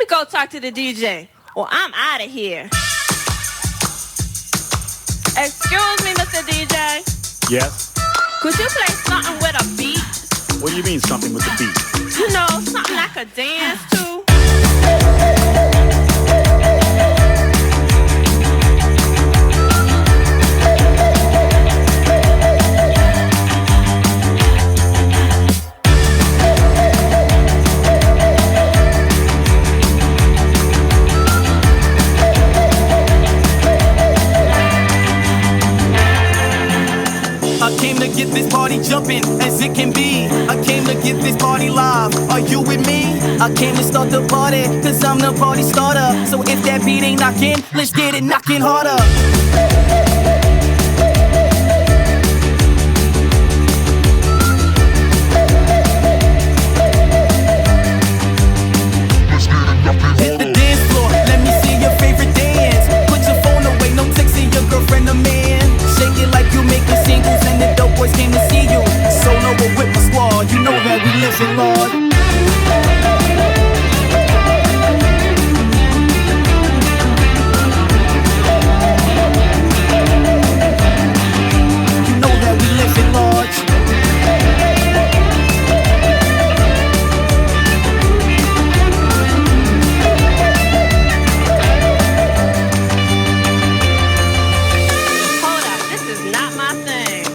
go talk to the DJ, or I'm out of here. Excuse me, Mr. DJ. Yes? Could you play something with a beat? What do you mean, something with the beat? You know, something I could dance to. I came to get this party jumping as it can be. I came to get this party live. Are you with me? I came to start the party, cause I'm the party starter. So if that beat ain't knocking, let's get it knocking harder.